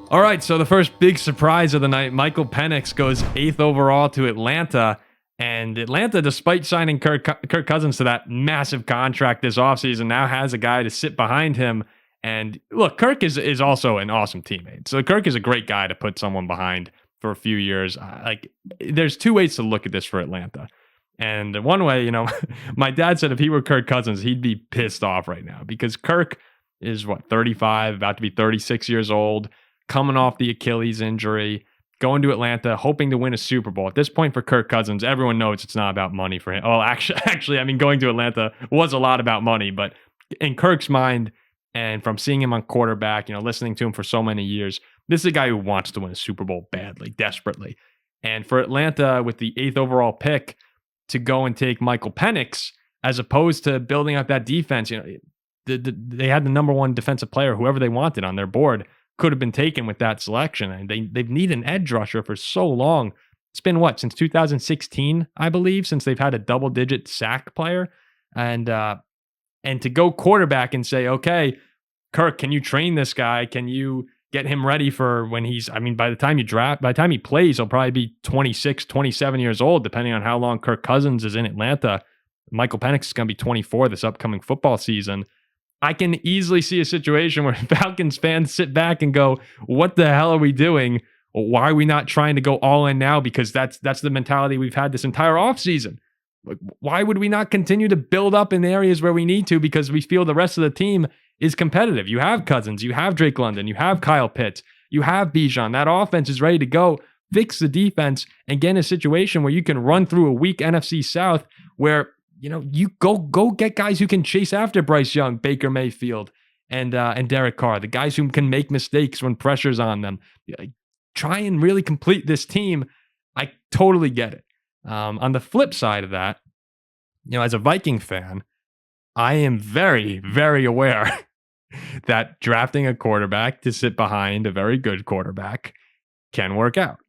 All right, so the first big surprise of the night, Michael Penix goes 8th overall to Atlanta. And Atlanta, despite signing Kirk Cousins to that massive contract this offseason, now has a guy to sit behind him. And look, Kirk is also an awesome teammate. So Kirk is a great guy to put someone behind for a few years. There's two ways to look at this for Atlanta. And one way, my dad said if he were Kirk Cousins, he'd be pissed off right now because Kirk is 35, about to be 36 years old, coming off the Achilles injury, going to Atlanta, hoping to win a Super Bowl. At this point for Kirk Cousins, everyone knows it's not about money for him. Well, actually, going to Atlanta was a lot about money, but in Kirk's mind, and from seeing him on quarterback, listening to him for so many years, this is a guy who wants to win a Super Bowl badly, desperately. And for Atlanta, with the 8th overall pick, to go and take Michael Penix, as opposed to building up that defense, they had the number one defensive player, whoever they wanted on their board, could have been taken with that selection. And they've needed an edge rusher for so long. It's been since 2016, I believe, since they've had a double-digit sack player. And to go quarterback and say, okay, Kirk, can you train this guy? Can you get him ready for when by the time he plays, he'll probably be 26, 27 years old, depending on how long Kirk Cousins is in Atlanta. Michael Penix is going to be 24 this upcoming football season. I can easily see a situation where Falcons fans sit back and go, what the hell are we doing? Why are we not trying to go all in now? Because that's the mentality we've had this entire offseason. Why would we not continue to build up in the areas where we need to? Because we feel the rest of the team is competitive. You have Cousins, you have Drake London, you have Kyle Pitts, you have Bijan. That offense is ready to go. Fix the defense and get in a situation where you can run through a weak NFC South where you go get guys who can chase after Bryce Young, Baker Mayfield, and Derek Carr, the guys who can make mistakes when pressure's on them. Try and really complete this team. I totally get it. On the flip side of that, as a Viking fan, I am very, very aware that drafting a quarterback to sit behind a very good quarterback can work out.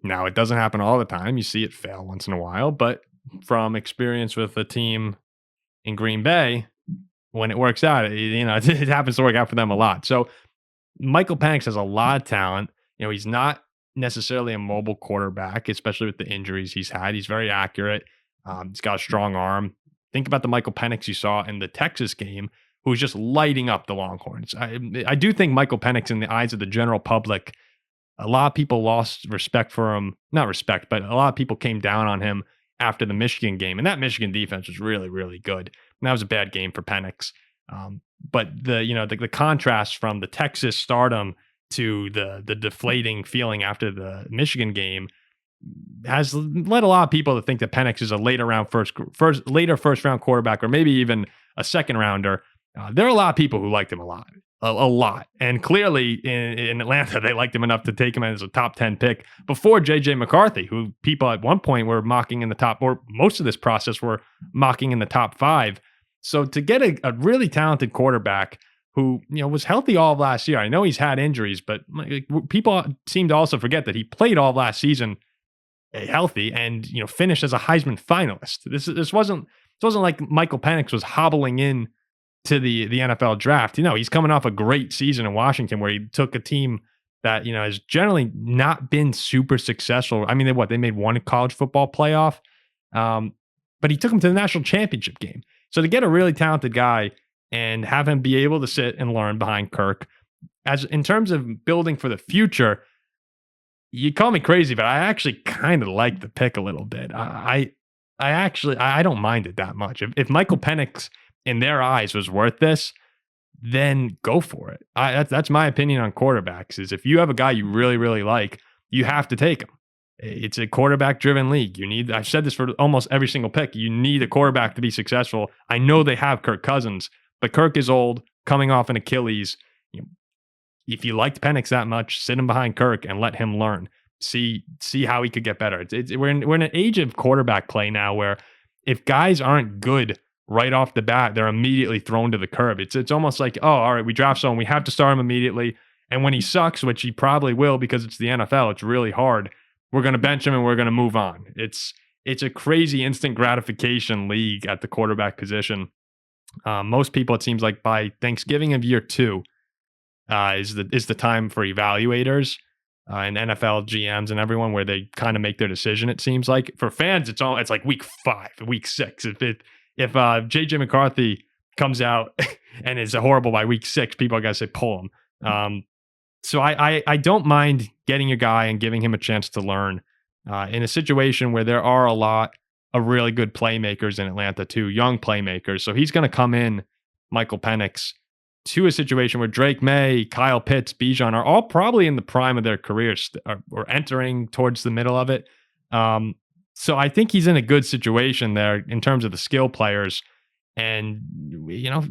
Now, it doesn't happen all the time. You see it fail once in a while, but from experience with a team in Green Bay, when it works out, it happens to work out for them a lot. So Michael Penix has a lot of talent. He's not necessarily a mobile quarterback, especially with the injuries he's had. He's very accurate. He's got a strong arm. Think about the Michael Penix you saw in the Texas game, who was just lighting up the Longhorns. I do think Michael Penix, in the eyes of the general public, a lot of people lost respect for him. Not respect, but a lot of people came down on him after the Michigan game. And that Michigan defense was really, really good. And that was a bad game for Penix. But the contrast from the Texas stardom to the deflating feeling after the Michigan game has led a lot of people to think that Penix is a later first round quarterback, or maybe even a second rounder. There are a lot of people who liked him a lot. And clearly in Atlanta, they liked him enough to take him as a top 10 pick before JJ McCarthy, who people at one point were mocking in the top, or most of this process were mocking in the top 5. So to get a really talented quarterback who, was healthy all of last year. I know he's had injuries, but people seem to also forget that he played all of last season healthy and, finished as a Heisman finalist. This wasn't like Michael Penix was hobbling in to the NFL draft. He's coming off a great season in Washington where he took a team that, has generally not been super successful. I mean, they made one college football playoff, but he took them to the national championship game. So to get a really talented guy and have him be able to sit and learn behind Kirk, as in terms of building for the future, you call me crazy, but I actually kind of like the pick a little bit. I don't mind it that much. If Michael Penix in their eyes was worth this, then go for it. That's my opinion on quarterbacks, is if you have a guy you really, really like, you have to take him. It's a quarterback-driven league. I've said this for almost every single pick. You need a quarterback to be successful. I know they have Kirk Cousins, but Kirk is old, coming off an Achilles. If you liked Penix that much, sit him behind Kirk and let him learn. See how he could get better. We're in an age of quarterback play now where if guys aren't good right off the bat, they're immediately thrown to the curb. It's almost like, oh, all right, we draft someone, we have to start him immediately. And when he sucks, which he probably will because it's the NFL, it's really hard, we're going to bench him and we're going to move on. It's a crazy instant gratification league at the quarterback position. Most people, it seems like by Thanksgiving of year 2, is the time for evaluators and NFL GMs and everyone where they kind of make their decision. It seems like for fans, it's like week 5, week 6. If JJ McCarthy comes out and is horrible by week 6, people are gonna say pull him. So I don't mind getting a guy and giving him a chance to learn in a situation where there are a lot of really good playmakers in Atlanta too, young playmakers. So he's going to come in, Michael Penix, to a situation where Drake May, Kyle Pitts, Bijan are all probably in the prime of their careers or entering towards the middle of it. So I think he's in a good situation there in terms of the skill players. And,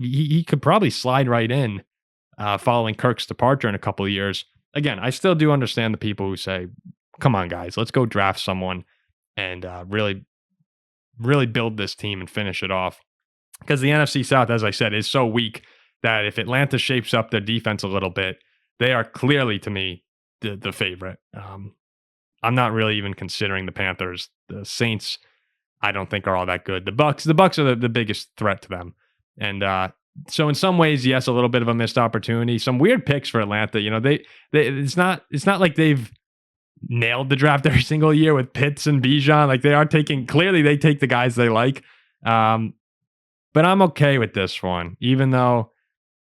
he could probably slide right in following Kirk's departure in a couple of years. Again, I still do understand the people who say, come on, guys, let's go draft someone and really, really build this team and finish it off. Because the NFC South, as I said, is so weak that if Atlanta shapes up their defense a little bit, they are clearly, to me, the favorite. I'm not really even considering the Panthers. The Saints, I don't think are all that good. The Bucks are the biggest threat to them. And so in some ways, yes, a little bit of a missed opportunity. Some weird picks for Atlanta. It's not like they've nailed the draft every single year with Pitts and Bijan. Like they take the guys they like. But I'm okay with this one, even though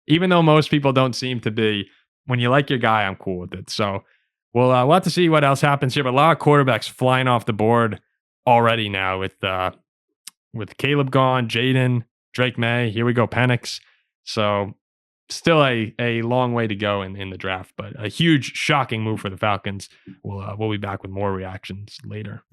most people don't seem to be. When you like your guy, I'm cool with it. So we'll have to see what else happens here. But a lot of quarterbacks flying off the board already now with Caleb gone, Jaden, Drake May. Here we go, Penix. So still a long way to go in the draft, but a huge, shocking move for the Falcons. We'll be back with more reactions later.